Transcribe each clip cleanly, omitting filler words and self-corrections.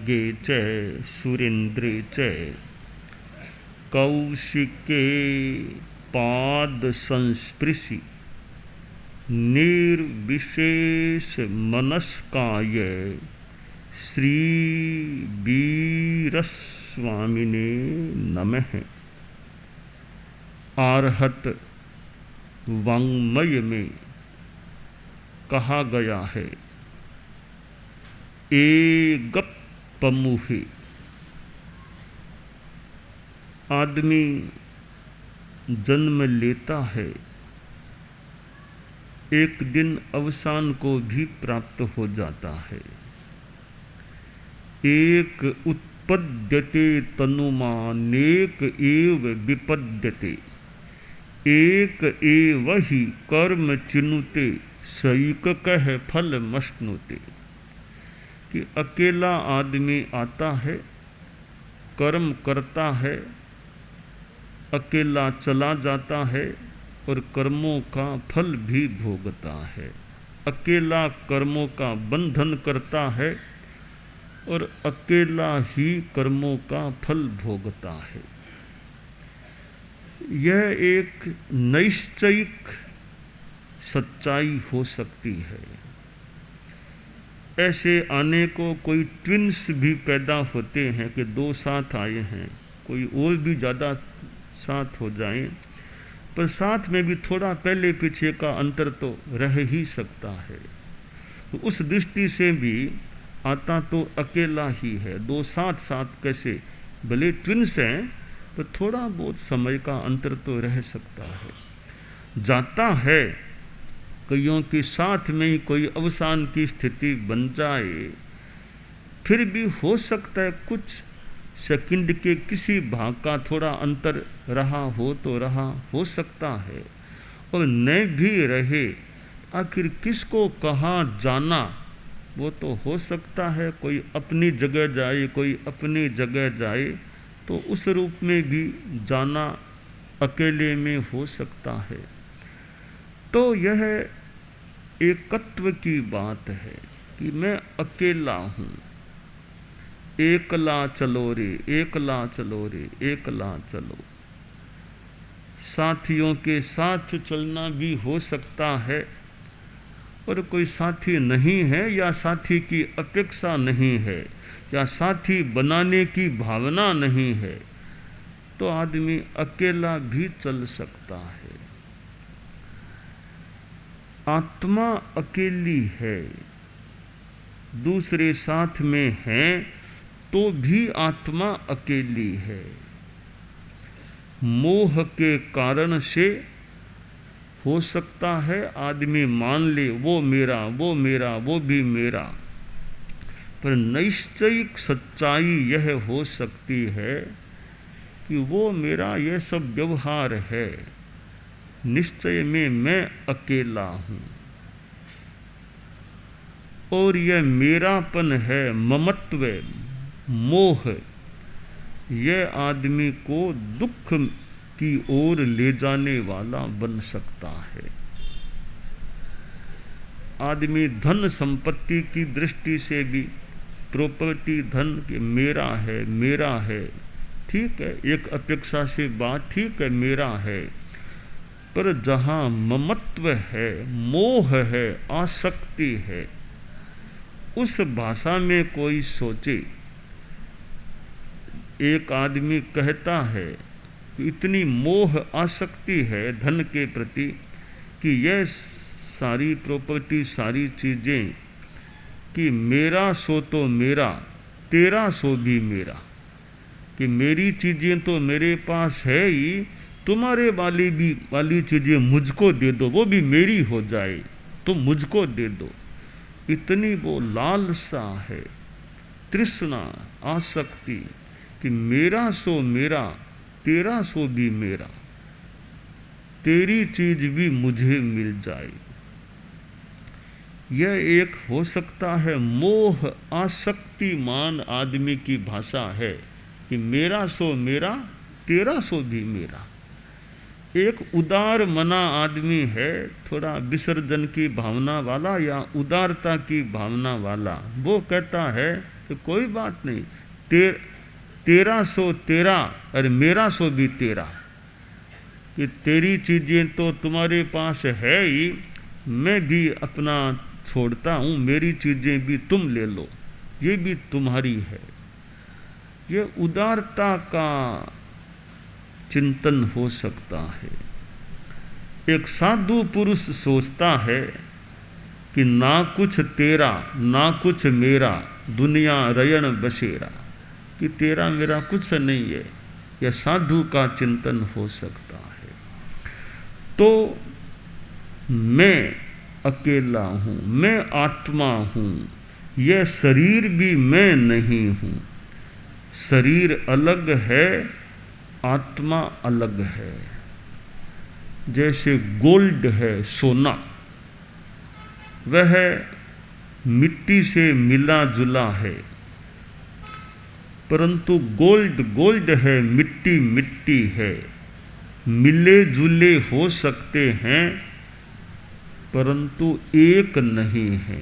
खड्गे च सुरेन्द्रे च कौशिके पाद संस्पृशि निर्विशेष मनस्काय श्री वीरस्वामिने नमः। आर्हत वाङ्मय में कहा गया है, एगप्पमुहे आदमी जन्म लेता है, एक दिन अवसान को भी प्राप्त हो जाता है। एक उत्पद्यते तनुमानेक एव विपद्यते, एक एव ही कर्म चिनुते सैक कह फल मश्नुते। कि अकेला आदमी आता है, कर्म करता है, अकेला चला जाता है और कर्मों का फल भी भोगता है। अकेला कर्मों का बंधन करता है और अकेला ही कर्मों का फल भोगता है। यह एक नैश्चयिक सच्चाई हो सकती है। ऐसे आने को कोई ट्विन्स भी पैदा होते हैं कि दो साथ आए हैं, कोई और भी ज़्यादा साथ हो जाएं, पर साथ में भी थोड़ा पहले पीछे का अंतर तो रह ही सकता है। तो उस दृष्टि से भी आता तो अकेला ही है। दो साथ साथ कैसे, भले ट्विन्स हैं तो थोड़ा बहुत समय का अंतर तो रह सकता है। जाता है कईयों के साथ में ही कोई अवसान की स्थिति बन जाए, फिर भी हो सकता है कुछ सेकंड के किसी भाग का थोड़ा अंतर रहा हो तो रहा हो सकता है, और न भी रहे आखिर किसको कहाँ जाना वो तो हो सकता है। कोई अपनी जगह जाए, कोई अपनी जगह जाए, तो उस रूप में भी जाना अकेले में हो सकता है। तो यह एकत्व की बात है कि मैं अकेला हूँ। एकला चलो रे, एकला चलो रे, एकला चलो। साथियों के साथ चलना भी हो सकता है, और कोई साथी नहीं है या साथी की अपेक्षा नहीं है या साथी बनाने की भावना नहीं है, तो आदमी अकेला भी चल सकता है। आत्मा अकेली है, दूसरे साथ में हैं तो भी आत्मा अकेली है। मोह के कारण से हो सकता है आदमी मान ले वो मेरा, वो मेरा, वो भी मेरा, पर निश्चयिक सच्चाई यह हो सकती है कि वो मेरा यह सब व्यवहार है, निश्चय में मैं अकेला हूँ। और यह मेरापन है, ममत्व, मोह, यह आदमी को दुख की ओर ले जाने वाला बन सकता है। आदमी धन संपत्ति की दृष्टि से भी, प्रॉपर्टी धन के मेरा है, मेरा है, ठीक है, एक अपेक्षा से बात ठीक है, मेरा है, पर जहाँ ममत्व है, मोह है, आसक्ति है, उस भाषा में कोई सोचे। एक आदमी कहता है कि इतनी मोह आसक्ति है धन के प्रति कि यह सारी प्रॉपर्टी, सारी चीज़ें, कि मेरा सो तो मेरा, तेरा सो भी मेरा, कि मेरी चीज़ें तो मेरे पास है ही, तुम्हारे वाली चीज़ें मुझको दे दो, वो भी मेरी हो जाए, तुम मुझको दे दो। इतनी वो लालसा है, तृष्णा, आसक्ति कि मेरा सो मेरा, तेरा सो भी मेरा, तेरी चीज भी मुझे मिल जाए। यह एक हो सकता है मोह आसक्तिमान आदमी की भाषा है कि मेरा सो मेरा, तेरा सो भी मेरा। एक उदार मना आदमी है, थोड़ा विसर्जन की भावना वाला या उदारता की भावना वाला, वो कहता है कि तो कोई बात नहीं, तेरा सो तेरा और मेरा सो भी तेरा, कि तेरी चीज़ें तो तुम्हारे पास है ही, मैं भी अपना छोड़ता हूँ, मेरी चीज़ें भी तुम ले लो, ये भी तुम्हारी है। ये उदारता का चिंतन हो सकता है। एक साधु पुरुष सोचता है कि ना कुछ तेरा ना कुछ मेरा, दुनिया रयण बसेरा, कि तेरा मेरा कुछ नहीं है, यह साधु का चिंतन हो सकता है। तो मैं अकेला हूँ, मैं आत्मा हूँ, यह शरीर भी मैं नहीं हूँ, शरीर अलग है, आत्मा अलग है। जैसे गोल्ड है, सोना, वह मिट्टी से मिला जुला है, परंतु गोल्ड गोल्ड है, मिट्टी मिट्टी है, मिले जुले हो सकते हैं परंतु एक नहीं है।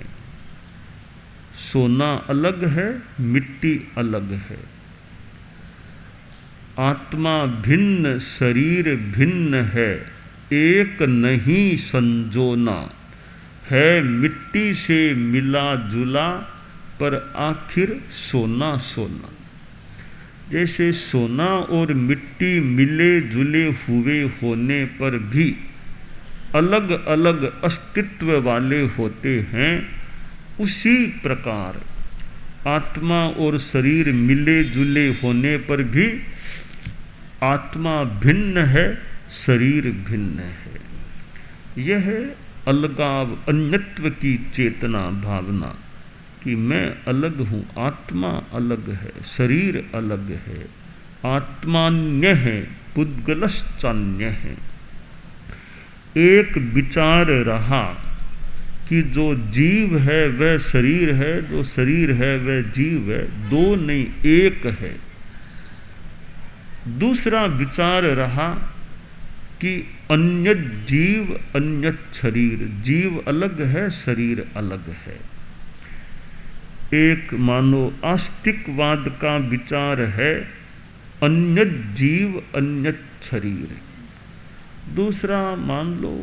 सोना अलग है, मिट्टी अलग है। आत्मा भिन्न, शरीर भिन्न है, एक नहीं संजोना, है मिट्टी से मिला जुला पर आखिर सोना सोना। जैसे सोना और मिट्टी मिले जुले हुए होने पर भी अलग अलग अस्तित्व वाले होते हैं, उसी प्रकार आत्मा और शरीर मिले जुले होने पर भी आत्मा भिन्न है, शरीर भिन्न है। यह अलगाव, अन्यत्व की चेतना भावना कि मैं अलग हूँ, आत्मा अलग है, शरीर अलग है, आत्मान्य है, पुद्गलश्चान्य है। एक विचार रहा कि जो जीव है वह शरीर है, जो शरीर है वह जीव है, दो नहीं एक है। दूसरा विचार रहा कि अन्य जीव अन्य शरीर, जीव अलग है, शरीर अलग है। एक मानो आस्तिकवाद का विचार है अन्य जीव अन्य शरीर। दूसरा मान लो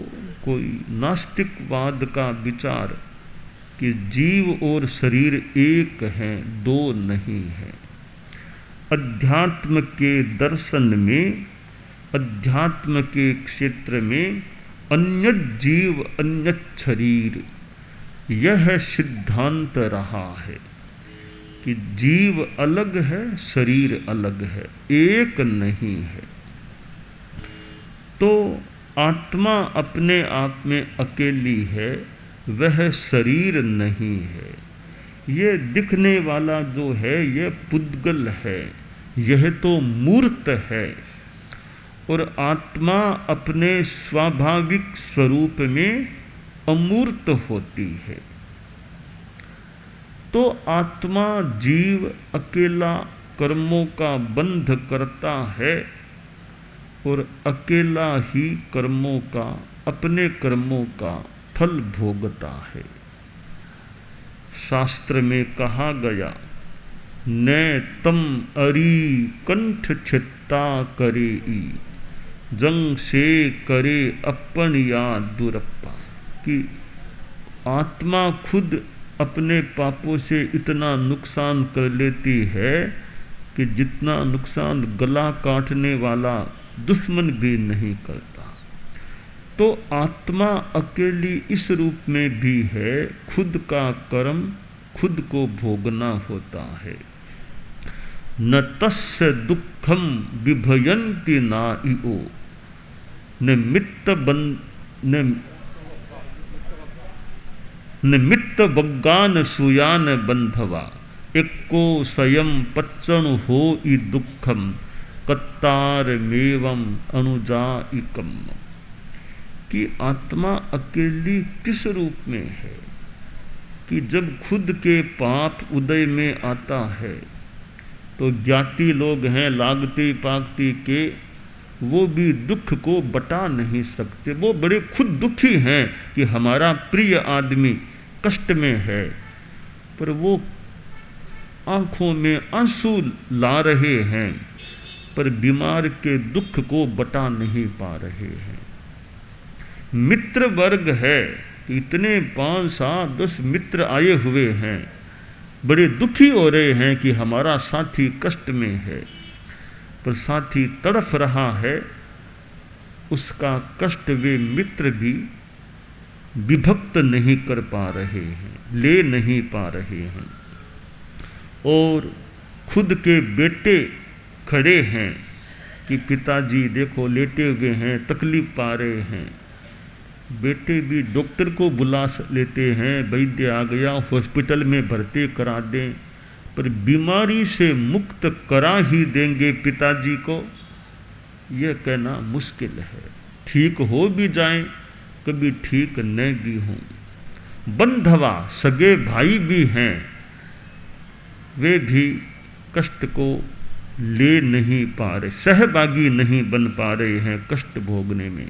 कोई नास्तिकवाद का विचार कि जीव और शरीर एक हैं, दो नहीं हैं। अध्यात्म के दर्शन में, अध्यात्म के क्षेत्र में अन्य जीव अन्य शरीर, यह सिद्धांत रहा है कि जीव अलग है, शरीर अलग है, एक नहीं है। तो आत्मा अपने आप में अकेली है, वह शरीर नहीं है। ये दिखने वाला जो है यह पुद्गल है, यह तो मूर्त है। और आत्मा अपने स्वाभाविक स्वरूप में अमूर्त होती है। तो आत्मा जीव अकेला कर्मों का बंध करता है और अकेला ही कर्मों का, अपने कर्मों का फल भोगता है। शास्त्र में कहा गया, न तम अरी कंठ छित्ता करे ई, जंग से करे अपन या दुरप्पा, कि आत्मा खुद अपने पापों से इतना नुकसान कर लेती है कि जितना नुकसान गला काटने वाला दुश्मन भी नहीं करता। तो आत्मा अकेली इस रूप में भी है, खुद का कर्म खुद को भोगना होता है। न तस्य दुखम विभयन्ति नाइओ, निमित्त बग्गान सुयान बंधवा, एक्को स्वयं पच्चन हो ई दुखम कत्तार मेवम अनुजाइकम, कि आत्मा अकेली किस रूप में है कि जब खुद के पाप उदय में आता है तो ज्ञाति लोग हैं लागती पागती के, वो भी दुख को बटा नहीं सकते। वो बड़े खुद दुखी हैं कि हमारा प्रिय आदमी कष्ट में है, पर वो आंखों में आंसू ला रहे हैं, पर बीमार के दुख को बता नहीं पा रहे हैं। मित्र वर्ग है, इतने 5, 7, 10 मित्र आए हुए हैं, बड़े दुखी हो रहे हैं कि हमारा साथी कष्ट में है, पर साथी तड़फ रहा है, उसका कष्ट वे मित्र भी विभक्त नहीं कर पा रहे हैं, ले नहीं पा रहे हैं। और खुद के बेटे खड़े हैं कि पिताजी देखो लेटे हुए हैं, तकलीफ पा रहे हैं। बेटे भी डॉक्टर को बुला लेते हैं, वैद्य आ गया, हॉस्पिटल में भर्ती करा दें, पर बीमारी से मुक्त करा ही देंगे पिताजी को, यह कहना मुश्किल है। ठीक हो भी जाएं, कभी ठीक न भी हों। बंधवा सगे भाई भी हैं, वे भी कष्ट को ले नहीं पा रहे, सहभागी नहीं बन पा रहे हैं कष्ट भोगने में।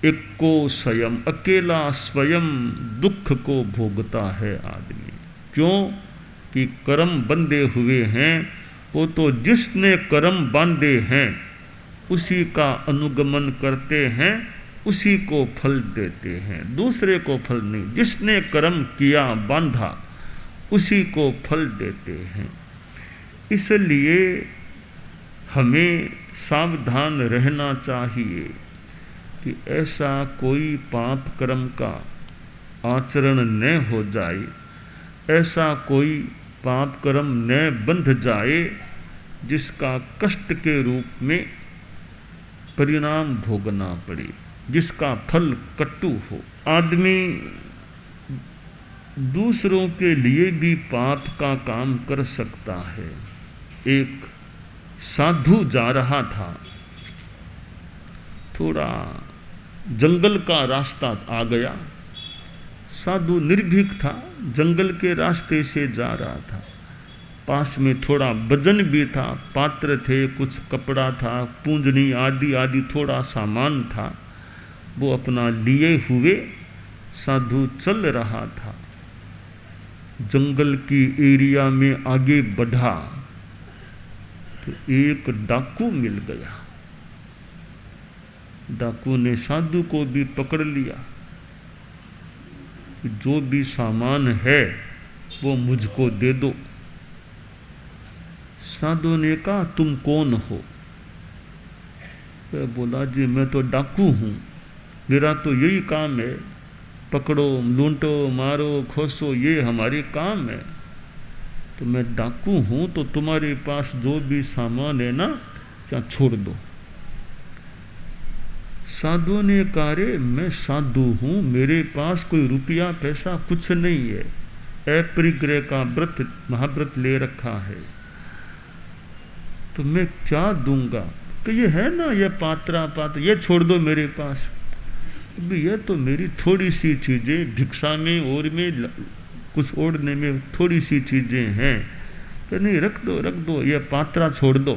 एक को स्वयं, अकेला स्वयं दुख को भोगता है आदमी। क्यों कि कर्म बंधे हुए हैं, वो तो जिसने कर्म बांधे हैं उसी का अनुगमन करते हैं, उसी को फल देते हैं, दूसरे को फल नहीं। जिसने कर्म किया बांधा उसी को फल देते हैं। इसलिए हमें सावधान रहना चाहिए कि ऐसा कोई पाप कर्म का आचरण न हो जाए, ऐसा कोई पाप कर्म न बंध जाए जिसका कष्ट के रूप में परिणाम भोगना पड़े, जिसका फल कटु हो। आदमी दूसरों के लिए भी पाप का काम कर सकता है। एक साधु जा रहा था, थोड़ा जंगल का रास्ता आ गया, साधु निर्भीक था, जंगल के रास्ते से जा रहा था। पास में थोड़ा वजन भी था, पात्र थे, कुछ कपड़ा था, पूंजनी आदि आदि थोड़ा सामान था। वो अपना लिए हुए साधु चल रहा था। जंगल की एरिया में आगे बढ़ा तो एक डाकू मिल गया। डाकू ने साधु को भी पकड़ लिया, जो भी सामान है वो मुझको दे दो। साधु ने कहा तुम कौन हो? तो बोला जी मैं तो डाकू हूँ, मेरा तो यही काम है, पकड़ो लूटो मारो खोसो ये हमारे काम है। तो मैं डाकू हूँ तो तुम्हारे पास जो भी सामान है ना क्या छोड़ दो। साधु ने कहा रे मैं साधु हूँ, मेरे पास कोई रुपया पैसा कुछ नहीं है, अपरिग्रह का व्रत महाव्रत ले रखा है, तो मैं क्या दूंगा? तो ये है ना ये पात्र ये छोड़ दो मेरे पास। अभी ये तो मेरी थोड़ी सी चीज़ें भिक्षा में और में कुछ ओढ़ने में थोड़ी सी चीज़ें हैं, तो नहीं रख दो ये पात्रा छोड़ दो।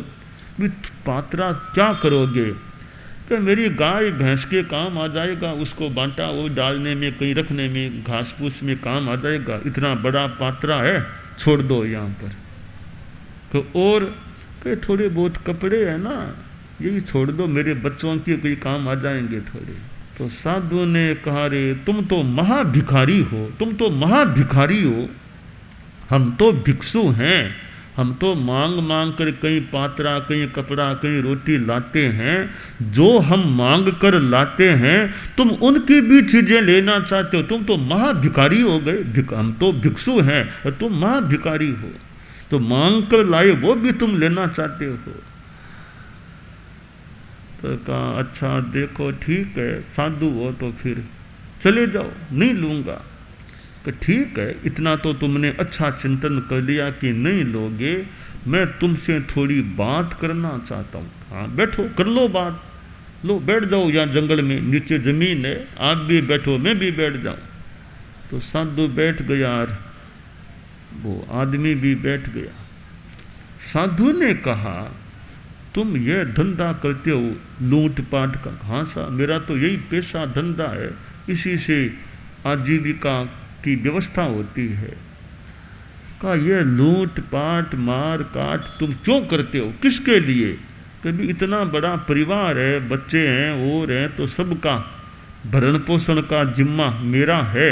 भी पात्रा क्या करोगे? तो मेरी गाय भैंस के काम आ जाएगा, उसको बांटा वो डालने में कहीं रखने में घास फूस में काम आ जाएगा, इतना बड़ा पात्रा है छोड़ दो यहाँ पर। तो और कई थोड़े बहुत कपड़े हैं ना यही छोड़ दो, मेरे बच्चों के कोई काम आ जाएंगे थोड़े। तो साधु ने कहा रे तुम तो महाभिखारी हो, तुम तो महाभिखारी हो, हम तो भिक्षु हैं, हम तो मांग मांग कर कहीं पात्रा कहीं कपड़ा कहीं रोटी लाते हैं, जो हम मांग कर लाते हैं तुम उनकी भी चीजें लेना चाहते हो, तुम तो महाभिखारी हो गए। हम तो भिक्षु हैं और तुम महाभिखारी हो, तो मांग कर लाए वो भी तुम लेना चाहते हो। तो कहा अच्छा देखो ठीक है, साधु हो तो फिर चले जाओ, नहीं लूँगा। तो ठीक है, इतना तो तुमने अच्छा चिंतन कर लिया कि नहीं लोगे, मैं तुमसे थोड़ी बात करना चाहता हूँ। हाँ बैठो कर लो बात, लो बैठ जाओ, यहाँ जंगल में नीचे ज़मीन है, आप भी बैठो मैं भी बैठ जाऊँ। तो साधु बैठ गया और वो आदमी भी बैठ गया। साधु ने कहा तुम ये धंधा करते हो लूट पाट का? हाँ सा मेरा तो यही पेशा धंधा है, इसी से आजीविका की व्यवस्था होती है। कहा ये लूट पाट मार काट तुम क्यों करते हो, किसके लिए? कभी इतना बड़ा परिवार है, बच्चे हैं और हैं, तो सबका भरण पोषण का जिम्मा मेरा है,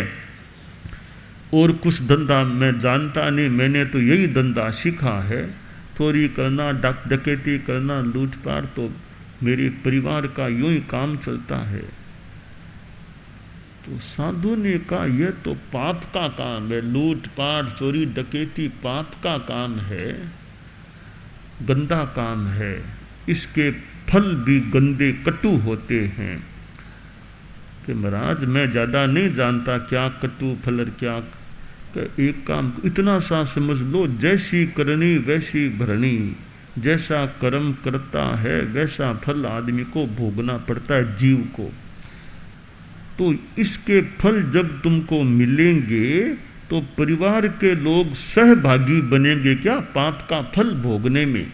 और कुछ धंधा मैं जानता नहीं, मैंने तो यही धंधा सीखा है, चोरी करना, डकैती करना, लूटपाट, तो मेरे परिवार का यूं ही काम चलता है। तो साधु ने कहा यह तो पाप का काम है, लूटपाट चोरी डकैती पाप का काम है, गंदा काम है, इसके फल भी गंदे कटु होते हैं। कि महाराज मैं ज़्यादा नहीं जानता क्या कटु फल और क्या, एक काम इतना सा समझ लो, जैसी करनी वैसी भरनी, जैसा कर्म करता है वैसा फल आदमी को भोगना पड़ता है, जीव को। तो इसके फल जब तुमको मिलेंगे तो परिवार के लोग सहभागी बनेंगे क्या पाप का फल भोगने में?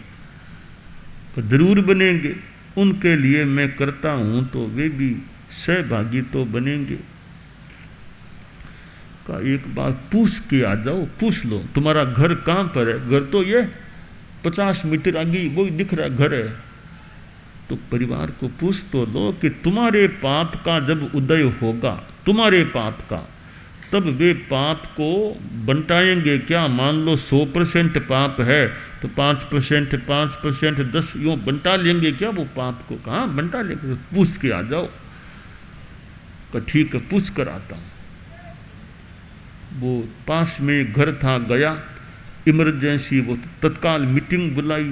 तो जरूर बनेंगे, उनके लिए मैं करता हूं तो वे भी सहभागी तो बनेंगे। का एक बार पूछ के आ जाओ, पूछ लो तुम्हारा घर कहाँ पर है? घर तो ये 50 मीटर आगे वही दिख रहा घर है। तो परिवार को पूछ तो लो कि तुम्हारे पाप का जब उदय होगा, तुम्हारे पाप का, तब वे पाप को बंटाएंगे क्या? मान लो 100% पाप है तो 5%, 5%, 10 यूँ बंटा लेंगे क्या वो पाप को? कहाँ बंटा लेंगे? पूछ के आ जाओ। का ठीक है, पूछ कर आता हूँ। वो पास में घर था, गया, इमरजेंसी, वो तत्काल मीटिंग बुलाई,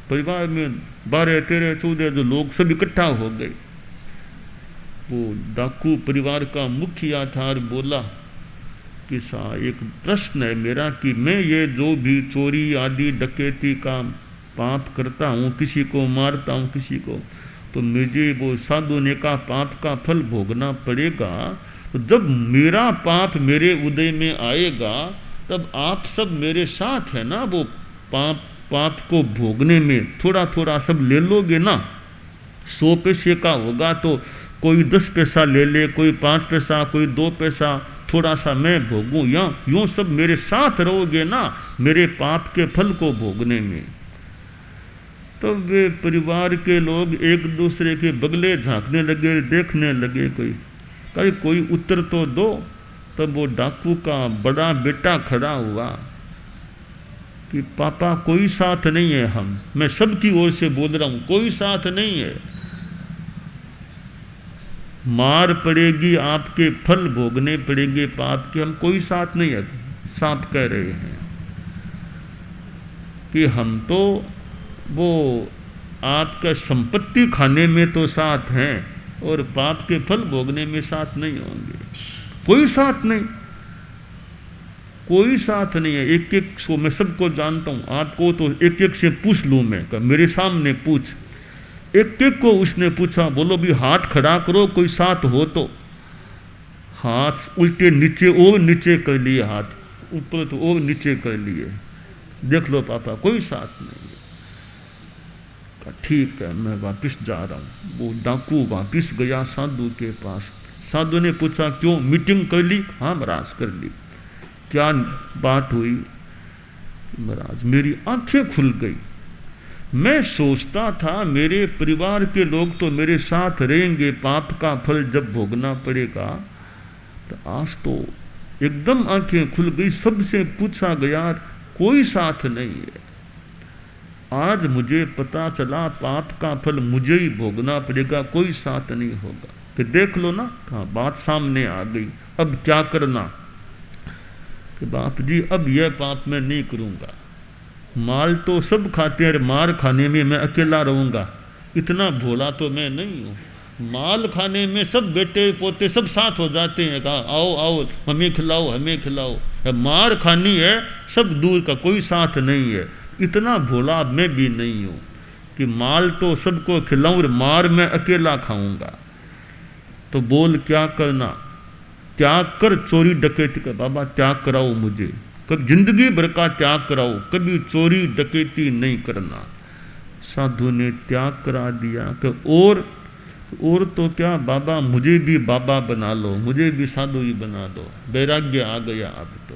परिवार में 12, 13, 14 जो लोग सब इकट्ठा हो गए। वो डाकू परिवार का मुखिया था और बोला कि सा एक प्रश्न है मेरा कि मैं ये जो भी चोरी आदि डकैती का पाप करता हूँ, किसी को मारता हूँ किसी को, तो मुझे वो साधु ने कहा पाप का फल भोगना पड़ेगा। तो जब मेरा पाप मेरे उदय में आएगा तब आप सब मेरे साथ है ना, वो पाप को भोगने में थोड़ा थोड़ा सब ले लोगे ना। 100 पैसे का होगा तो कोई 10 पैसा ले ले, कोई 5 पैसा, कोई 2 पैसा, थोड़ा सा मैं भोगूं, या यूं सब मेरे साथ रहोगे ना मेरे पाप के फल को भोगने में। तो वे परिवार के लोग एक दूसरे के बगले झांकने लगे, देखने लगे, कोई उत्तर तो दो। तब वो डाकू का बड़ा बेटा खड़ा हुआ कि पापा कोई साथ नहीं है, मैं सबकी ओर से बोल रहा हूं, कोई साथ नहीं है, मार पड़ेगी, आपके फल भोगने पड़ेंगे पाप के, हम कोई साथ नहीं है। साफ कह रहे हैं कि हम तो वो आपका संपत्ति खाने में तो साथ हैं और पाप के फल भोगने में साथ नहीं होंगे। कोई साथ नहीं, कोई साथ नहीं है। एक एक सो मैं सबको जानता हूं, आपको तो एक एक से पूछ लूं मैं, मेरे सामने पूछ। एक एक को उसने पूछा, बोलो भी हाथ खड़ा करो कोई साथ हो तो। हाथ उल्टे नीचे, और नीचे कर लिए, हाथ ऊपर तो और नीचे कर लिए। देख लो पापा कोई साथ नहीं है। ठीक है मैं वापिस जा रहा हूँ। वो डाकू वापिस गया साधु के पास। साधु ने पूछा क्यों, मीटिंग कर ली? हाँ महाराज कर ली। क्या बात हुई? महाराज मेरी आंखें खुल गई। मैं सोचता था मेरे परिवार के लोग तो मेरे साथ रहेंगे, पाप का फल जब भोगना पड़ेगा, तो आज तो एकदम आंखें खुल गई। सबसे पूछा गया कोई साथ नहीं है। आज मुझे पता चला पाप का फल मुझे ही भोगना पड़ेगा, कोई साथ नहीं होगा। कि देख लो ना, कहा बात सामने आ गई, अब क्या करना? कि बाप जी अब यह पाप मैं नहीं करूँगा। माल तो सब खाते हैं, मार खाने में मैं अकेला रहूँगा, इतना भोला तो मैं नहीं हूँ। माल खाने में सब बेटे पोते सब साथ हो जाते हैं, कहा आओ आओ हमें खिलाओ हमें खिलाओ। मार खानी है सब दूर का, कोई साथ नहीं है। इतना भोला मैं भी नहीं हूँ कि माल तो सबको खिलाऊं और मार मैं अकेला खाऊंगा। तो बोल क्या करना? त्याग कर चोरी डकैती का। बाबा त्याग कराओ मुझे, कभी जिंदगी भर का त्याग कराओ, कभी चोरी डकैती नहीं करना। साधु ने त्याग करा दिया। कि और तो क्या बाबा, मुझे भी बाबा बना लो, मुझे भी साधु ही बना दो। वैराग्य आ गया अब तो।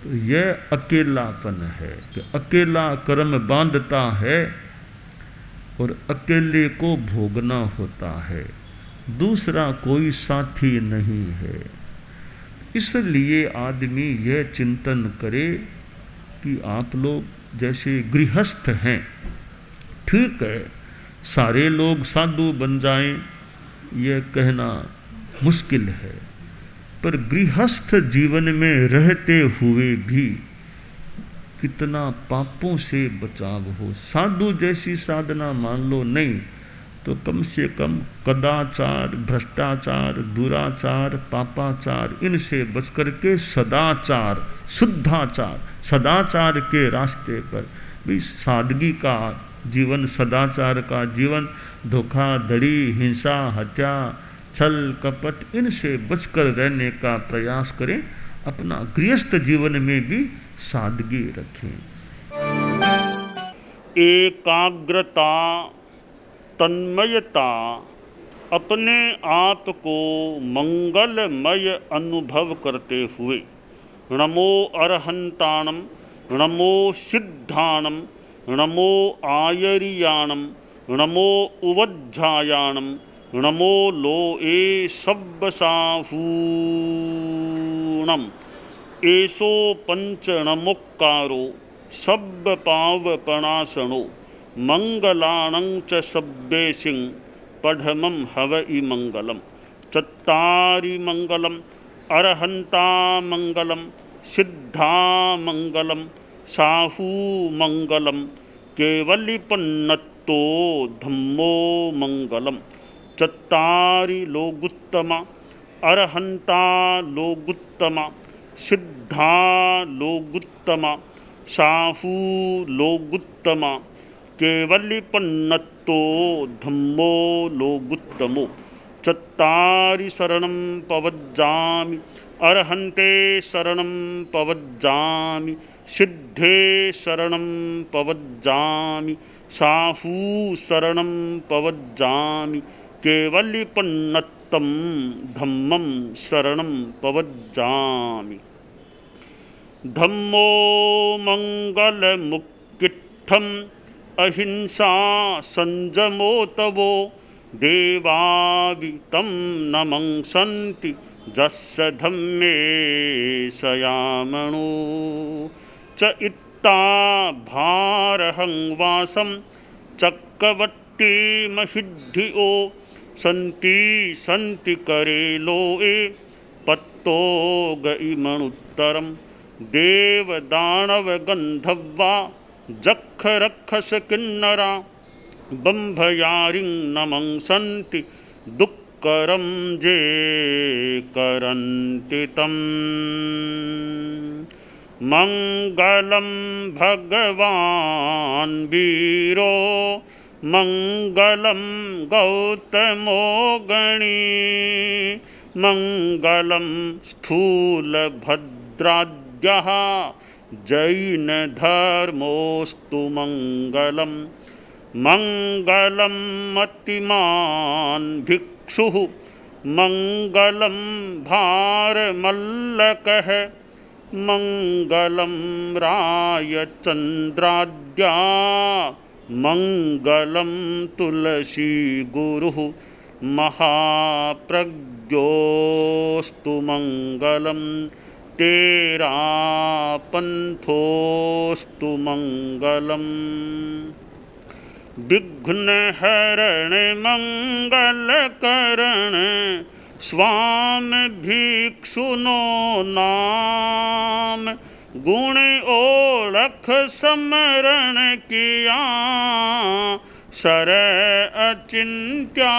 तो यह अकेलापन है कि अकेला कर्म बांधता है और अकेले को भोगना होता है, दूसरा कोई साथी नहीं है। इसलिए आदमी यह चिंतन करे कि आप लोग जैसे गृहस्थ हैं, ठीक है सारे लोग साधु बन जाएं यह कहना मुश्किल है, पर गृहस्थ जीवन में रहते हुए भी कितना पापों से बचाव हो। साधु जैसी साधना मान लो नहीं तो कम से कम कदाचार, भ्रष्टाचार, दुराचार, पापाचार इनसे बच करके सदाचार, शुद्धाचार, सदाचार के रास्ते पर भी सादगी का जीवन, सदाचार का जीवन, धोखाधड़ी, हिंसा, हत्या, छल कपट इनसे बचकर रहने का प्रयास करें। अपना गृहस्थ जीवन में भी सादगी रखें। एकाग्रता, तन्मयता, अपने आप को मंगलमय अनुभव करते हुए नमो अरहंताणम, नमो सिद्धाणम, नमो आयरियाणम, नमो उवज्झायाणम, नमो लोए सब्बसाहूणम, एसो पंच नमोक्कारो सब्ब पावपणासनो, मंगलाणं च सब्बेसिं पढ़मं हवइ मंगलम। चत्तारि मंगलम, अरहंता मंगलम, सिद्धा मंगलम, साहू मंगलम, केवलिपन्नत्तो धम्मो मंगलम। चत्तारि लोगुत्तमा, अरहंता लोगुत्तमा, सिद्धा लोगुत्तमा, साहू लोगुत्तमा, केवलिपन्नत्तो धम्मो लोगुत्तमो। चत्तारि शरणं पवज्जामि, अरहन्ते शरणं पवज्जामि, सिद्धे शरणं पवज्जामि, साहू शरणं पवज्जामि, केवलिपन्नत्तं धम्मं शरणं पवज्जामि। धम्मो मंगलमुक्किट्ठम् अहिंसा संजमो तवो, देवावितं नमंसन्ति जस्य धम्मे सयामणो। च इत्ता भारहं वासं चक्रवट्टी महिद्धिओ, सन्ति सन्ति करे लोए पत्तो गइमणुत्तरम्। देव दानव गंधर्वा जख रक्षस किन्नरा, बंभयारिं नमंसन्ति दुक्करं जे करन्ति तम्। मंगलम भगवान् वीरो, मंगलम गौतमो गणी, मंगलम स्थूलभद्राद्यः जैन धर्मोस्तु मंगलम। मंगलम मतिमान् भिक्षुः, मंगलम भारमल्लकः, मंगलम रायचन्द्राद्या, मंगलम तुलसी गुरुः, महाप्रज्ञोस्तु मंगलम। तेरा पंथोस्तु मंगलम। विघ्न हरण मंगल करण, स्वामी भिक्षुनो नाम। गुण ओळख समरण किया, सर अचिंत्या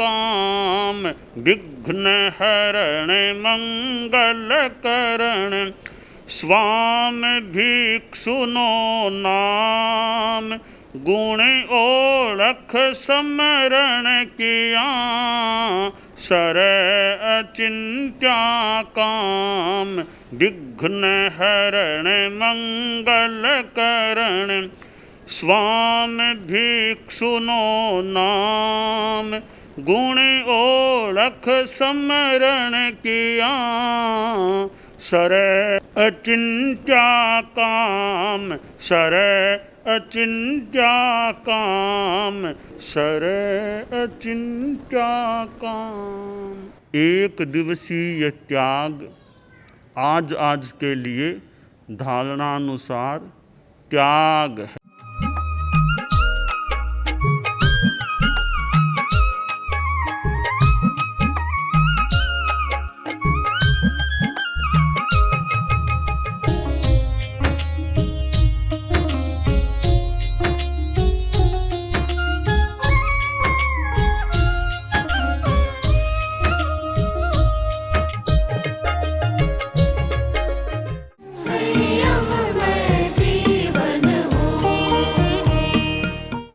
काम। विघ्न हरण मंगल करण, स्वामी भिक्षुनो नाम। गुण ओळख समरण किया, सर अचिंत्या काम। विघ्न हरण मंगल करण, स्वामी भिक्षुनो नाम। गुण ओळख समरण किया, सर अचिंत्या काम, सर अचिंत्या काम, सर अचिंत्या काम। एक दिवसीय त्याग आज आज के लिए धारणानुसार त्याग है।